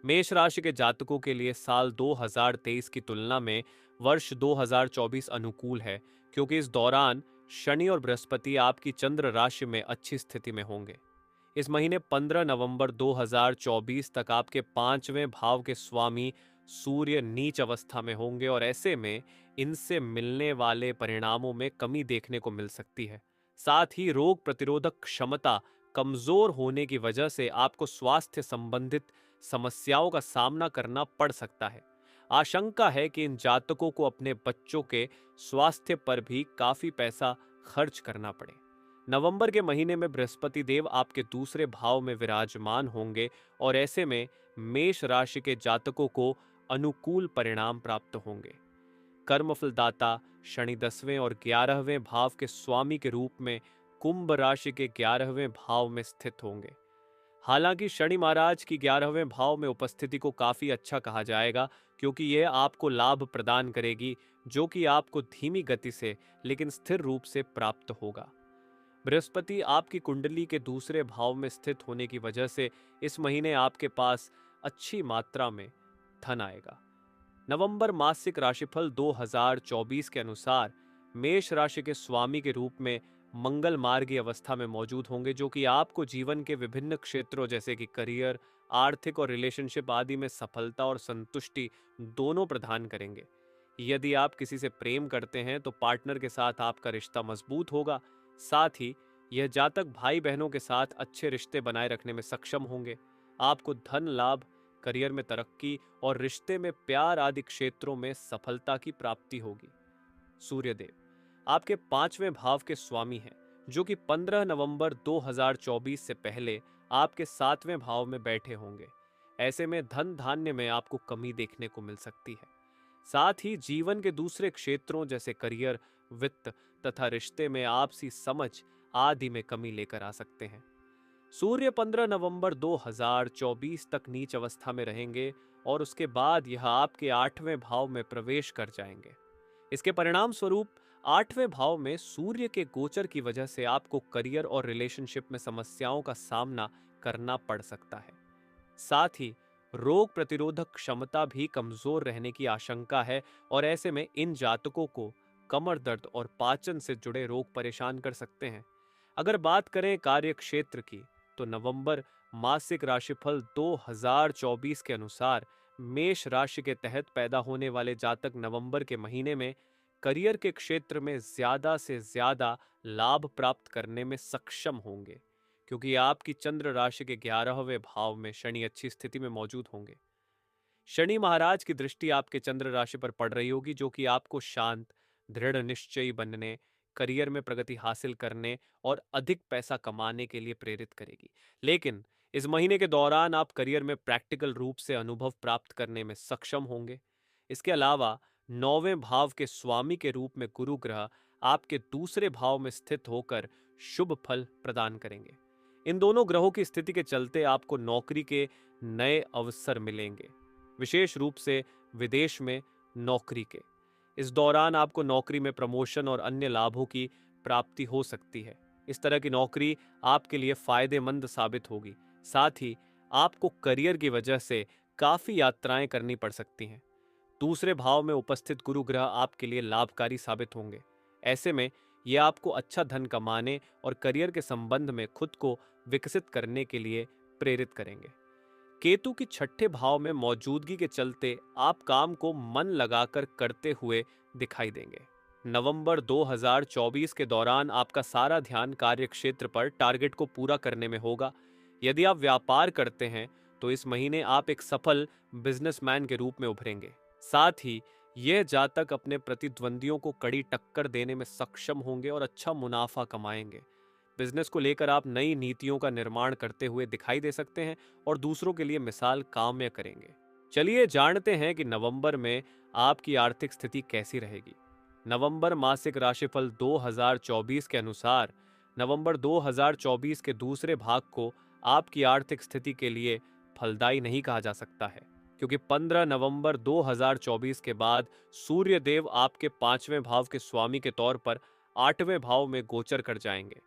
मेष राशि के जातकों के लिए साल 2023 की तुलना में वर्ष 2024 अनुकूल है, क्योंकि इस दौरान शनि और बृहस्पति आपकी चंद्र राशि में अच्छी स्थिति में होंगे। इस महीने 15 नवंबर 2024 तक आपके पांचवें भाव के स्वामी सूर्य नीच अवस्था में होंगे और ऐसे में इनसे मिलने वाले परिणामों में कमी देखने को मिल सकती है। साथ ही रोग प्रतिरोधक क्षमता कमजोर होने की वजह से आपको स्वास्थ्य संबंधित समस्याओं का सामना करना पड़ सकता है। आशंका है कि इन जातकों को अपने बच्चों के स्वास्थ्य पर भी काफी पैसा खर्च करना पड़े। नवंबर के महीने में बृहस्पति देव आपके दूसरे भाव में विराजमान होंगे और ऐसे में मेष राशि के जातकों को अनुकूल परिणाम प्राप्त होंगे। कर्मफलदाता शनि 10वें और 11वें भाव के स्वामी के रूप में कुंभ राशि के 11वें भाव में स्थित होंगे। हालांकि शनि महाराज की 11वें भाव में उपस्थिति को काफी अच्छा कहा जाएगा, क्योंकि यह आपको लाभ प्रदान करेगी जो कि आपको धीमी गति से लेकिन स्थिर रूप से प्राप्त होगा। बृहस्पति आपकी कुंडली के दूसरे भाव में स्थित होने की वजह से इस महीने आपके पास अच्छी मात्रा में धन आएगा। नवंबर मासिक राशिफल 2024 के अनुसार मेष राशि के स्वामी के रूप में मंगल मार्गी अवस्था में मौजूद होंगे, जो कि आपको जीवन के विभिन्न क्षेत्रों जैसे कि करियर, आर्थिक और रिलेशनशिप आदि में सफलता और संतुष्टि दोनों प्रदान करेंगे। यदि आप किसी से प्रेम करते हैं तो पार्टनर के साथ आपका रिश्ता मजबूत होगा। साथ ही यह जातक भाई बहनों के साथ अच्छे रिश्ते बनाए रखने में सक्षम होंगे। आपको धन लाभ, करियर में तरक्की और रिश्ते में प्यार आदि क्षेत्रों में सफलता की प्राप्ति होगी। सूर्यदेव आपके पांचवें भाव के स्वामी हैं, जो कि 15 नवंबर 2024 से पहले आपके सातवें भाव में बैठे होंगे। ऐसे में धन धान्य में आपको कमी देखने को मिल सकती है। साथ ही जीवन के दूसरे क्षेत्रों जैसे करियर, वित्त तथा रिश्ते में आपसी समझ आदि में कमी लेकर आ सकते हैं। सूर्य 15 नवंबर 2024 तक नीच अवस्था में रहेंगे और उसके बाद यह आपके आठवें भाव में प्रवेश कर जाएंगे। इसके परिणाम स्वरूप आठवें भाव में सूर्य के गोचर की वजह से आपको करियर और रिलेशनशिप में समस्याओं का सामना करना पड़ सकता है। साथ ही रोग प्रतिरोधक क्षमता भी कमजोर रहने की आशंका है और ऐसे में इन जातकों को कमर दर्द और पाचन से जुड़े रोग परेशान कर सकते हैं। अगर बात करें कार्य क्षेत्र की, तो नवंबर मासिक राशिफल 2024 के अनुसार मेष राशि के तहत पैदा होने वाले जातक नवंबर के महीने में करियर के क्षेत्र में ज्यादा से ज्यादा लाभ प्राप्त करने में सक्षम होंगे, क्योंकि आपकी चंद्र राशि के 11वें भाव में शनि अच्छी स्थिति में मौजूद होंगे। शनि महाराज की दृष्टि आपके चंद्र राशि पर पड़ रही होगी, जो कि आपको शांत, दृढ़ निश्चयी बनने, करियर में प्रगति हासिल करने और अधिक पैसा कमाने के लिए प्रेरित करेगी। लेकिन इस महीने के दौरान आप करियर में प्रैक्टिकल रूप से अनुभव प्राप्त करने में सक्षम होंगे। इसके अलावा नौवें भाव के स्वामी के रूप में गुरु ग्रह आपके दूसरे भाव में स्थित होकर शुभ फल प्रदान करेंगे। इन दोनों ग्रहों की स्थिति के चलते आपको नौकरी के नए अवसर मिलेंगे, विशेष रूप से विदेश में नौकरी के। इस दौरान आपको नौकरी में प्रमोशन और अन्य लाभों की प्राप्ति हो सकती है। इस तरह की नौकरी आपके लिए फायदेमंद साबित होगी। साथ ही आपको करियर की वजह से काफी यात्राएं करनी पड़ सकती हैं। दूसरे भाव में उपस्थित गुरु ग्रह आपके लिए लाभकारी साबित होंगे। ऐसे में यह आपको अच्छा धन कमाने और करियर के संबंध में खुद को विकसित करने के लिए प्रेरित करेंगे। केतु की छठे भाव में मौजूदगी के चलते आप काम को मन लगाकर करते हुए दिखाई देंगे। नवंबर 2024 के दौरान आपका सारा ध्यान कार्य क्षेत्र पर टारगेट को पूरा करने में होगा। यदि आप व्यापार करते हैं तो इस महीने आप एक सफल बिजनेसमैन के रूप में उभरेंगे। साथ ही यह जातक अपने प्रतिद्वंदियों को कड़ी टक्कर देने में सक्षम होंगे और अच्छा मुनाफा कमाएंगे। बिजनेस को लेकर आप नई नीतियों का निर्माण करते हुए दिखाई दे सकते हैं और दूसरों के लिए मिसाल काम्य करेंगे। चलिए जानते हैं कि नवंबर में आपकी आर्थिक स्थिति कैसी रहेगी। नवंबर मासिक राशिफल 2024 के अनुसार नवंबर 2024 के दूसरे भाग को आपकी आर्थिक स्थिति के लिए फलदायी नहीं कहा जा सकता है, क्योंकि 15 नवंबर 2024 के बाद सूर्य देव आपके पांचवें भाव के स्वामी के तौर पर आठवें भाव में गोचर कर जाएंगे।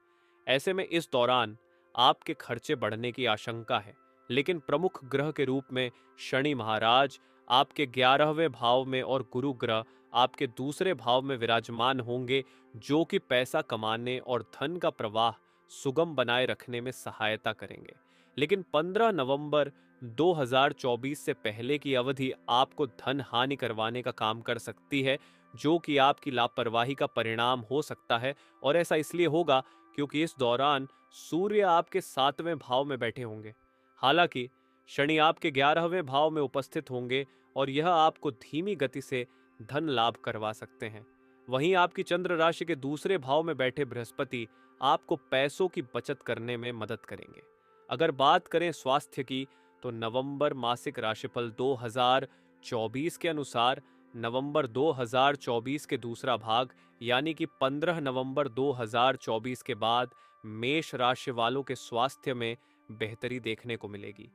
ऐसे में इस दौरान आपके खर्चे बढ़ने की आशंका है, लेकिन प्रमुख ग्रह के रूप में शनि महाराज आपके 11वें भाव में और गुरु ग्रह आपके दूसरे भाव में विराजमान होंगे, जो कि पैसा कमाने और धन का प्रवाह सुगम बनाए रखने में सहायता करेंगे। लेकिन 15 नवंबर 2024 से पहले की अवधि आपको धन हानि करवाने का काम कर सकती है, जो कि आपकी लापरवाही का परिणाम हो सकता है। और ऐसा इसलिए होगा क्योंकि इस दौरान सूर्य आपके 7वें भाव में बैठे होंगे। हालांकि शनि आपके 11वें भाव में उपस्थित होंगे और यह आपको धीमी गति से धन लाभ करवा सकते हैं। वहीं आपकी चंद्र राशि के दूसरे भाव में बैठे बृहस्पति आपको पैसों की बचत करने में मदद करेंगे। अगर बात करें स्वास्थ्य की, तो नवंबर मासिक राशिफल 2024 के अनुसार नवंबर 2024 के दूसरा भाग यानी कि 15 नवंबर 2024 के बाद मेष राशि वालों के स्वास्थ्य में बेहतरी देखने को मिलेगी।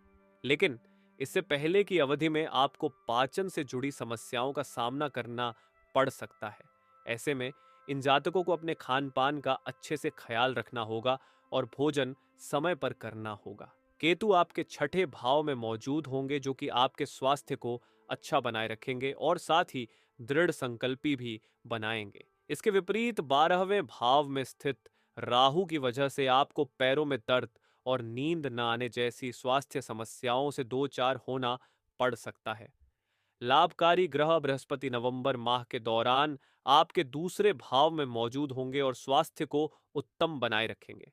लेकिन इससे पहले की अवधि में आपको पाचन से जुड़ी समस्याओं का सामना करना पड़ सकता है। ऐसे में इन जातकों को अपने खान पान का अच्छे से ख्याल रखना होगा और भोजन समय पर करना होगा। केतु आपके 6ठे भाव में मौजूद होंगे, जो कि आपके स्वास्थ्य को अच्छा बनाए रखेंगे और साथ ही दृढ़ संकल्पी भी बनाएंगे। इसके विपरीत 12वें भाव में स्थित राहु की वजह से आपको पैरों में दर्द और नींद न आने जैसी स्वास्थ्य समस्याओं से दो चार होना पड़ सकता है। लाभकारी ग्रह बृहस्पति नवंबर माह के दौरान आपके दूसरे भाव में मौजूद होंगे और स्वास्थ्य को उत्तम बनाए रखेंगे।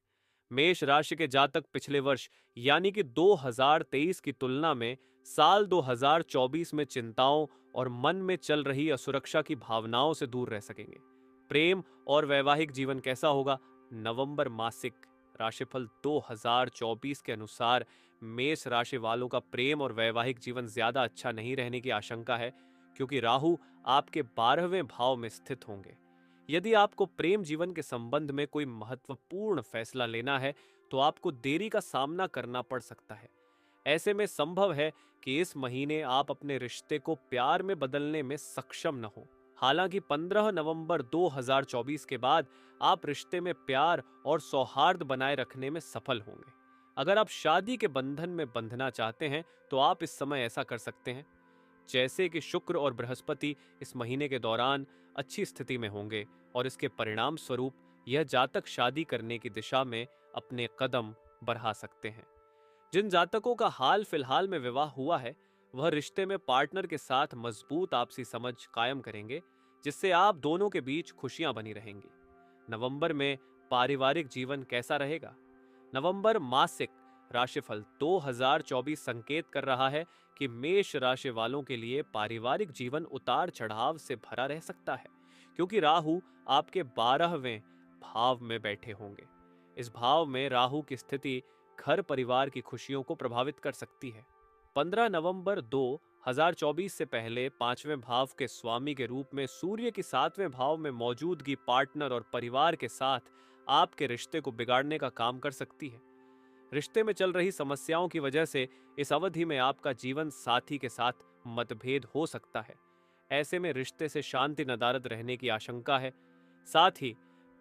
मेष राशि के जातक पिछले वर्ष यानी कि 2023 की तुलना में साल 2024 में चिंताओं और मन में चल रही असुरक्षा की भावनाओं से दूर रह सकेंगे। प्रेम और वैवाहिक जीवन कैसा होगा? नवंबर मासिक राशिफल 2024 के अनुसार मेष राशि वालों का प्रेम और वैवाहिक जीवन ज्यादा अच्छा नहीं रहने की आशंका है, क्योंकि राहु आपके 12वें भाव में स्थित होंगे। यदि आपको प्रेम जीवन के संबंध में कोई महत्वपूर्ण फैसला लेना है तो आपको देरी का सामना करना पड़ सकता है। ऐसे में संभव है कि इस महीने आप अपने रिश्ते को प्यार में बदलने में सक्षम न हो। हालांकि 15 नवंबर 2024 के बाद आप रिश्ते में प्यार और सौहार्द बनाए रखने में सफल होंगे। अगर आप शादी के बंधन में बंधना चाहते हैं तो आप इस समय ऐसा कर सकते हैं। जैसे कि शुक्र और बृहस्पति इस महीने के दौरान अच्छी स्थिति में होंगे और इसके परिणाम स्वरूप यह जातक शादी करने की दिशा में अपने कदम बढ़ा सकते हैं। जिन जातकों का हाल फिलहाल में विवाह हुआ है वह रिश्ते में पार्टनर के साथ मजबूत आपसी समझ कायम करेंगे, जिससे आप दोनों के बीच खुशियां बनी रहेंगी। नवंबर में पारिवारिक जीवन कैसा रहेगा? नवंबर मासिक राशिफल 2024 संकेत कर रहा है कि मेष राशि वालों के लिए पारिवारिक जीवन उतार चढ़ाव से भरा रह सकता है, क्योंकि राहु आपके 12वें भाव में बैठे होंगे। इस भाव में राहु की स्थिति घर परिवार की खुशियों को प्रभावित कर सकती है। 15 नवंबर 2024 से पहले 5वें भाव के स्वामी के रूप में सूर्य की 7वें भाव में मौजूदगी पार्टनर और परिवार के साथ आपके रिश्ते को बिगाड़ने का काम कर सकती है। रिश्ते में चल रही समस्याओं की वजह से इस अवधि में आपका जीवन साथी के साथ मतभेद हो सकता है। ऐसे में रिश्ते से शांति नदारद रहने की आशंका है। साथ ही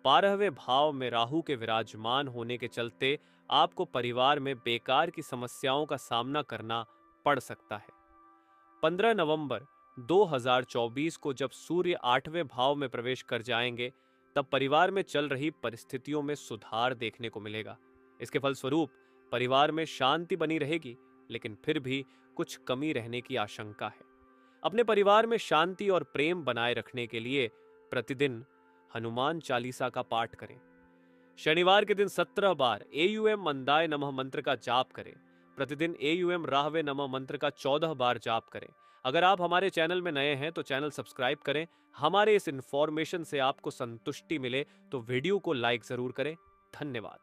12वें भाव में राहु के विराजमान होने के चलते आपको परिवार में बेकार की समस्याओं का सामना करना पड़ सकता है। 15 नवंबर 2024 को जब सूर्य 8वें भाव में प्रवेश कर जाएंगे तब परिवार में चल रही परिस्थितियों में सुधार देखने को मिलेगा। इसके फलस्वरूप परिवार में शांति बनी रहेगी, लेकिन फिर भी कुछ कमी रहने की आशंका है। अपने परिवार में शांति और प्रेम बनाए रखने के लिए प्रतिदिन हनुमान चालीसा का पाठ करें। शनिवार के दिन 17 बार एयूएम मंदाय नमः मंत्र का जाप करें। प्रतिदिन एयूएम राहवे नमः मंत्र का 14 बार जाप करें। अगर आप हमारे चैनल में नए हैं तो चैनल सब्सक्राइब करें। हमारे इस इंफॉर्मेशन से आपको संतुष्टि मिले तो वीडियो को लाइक जरूर करें। धन्यवाद।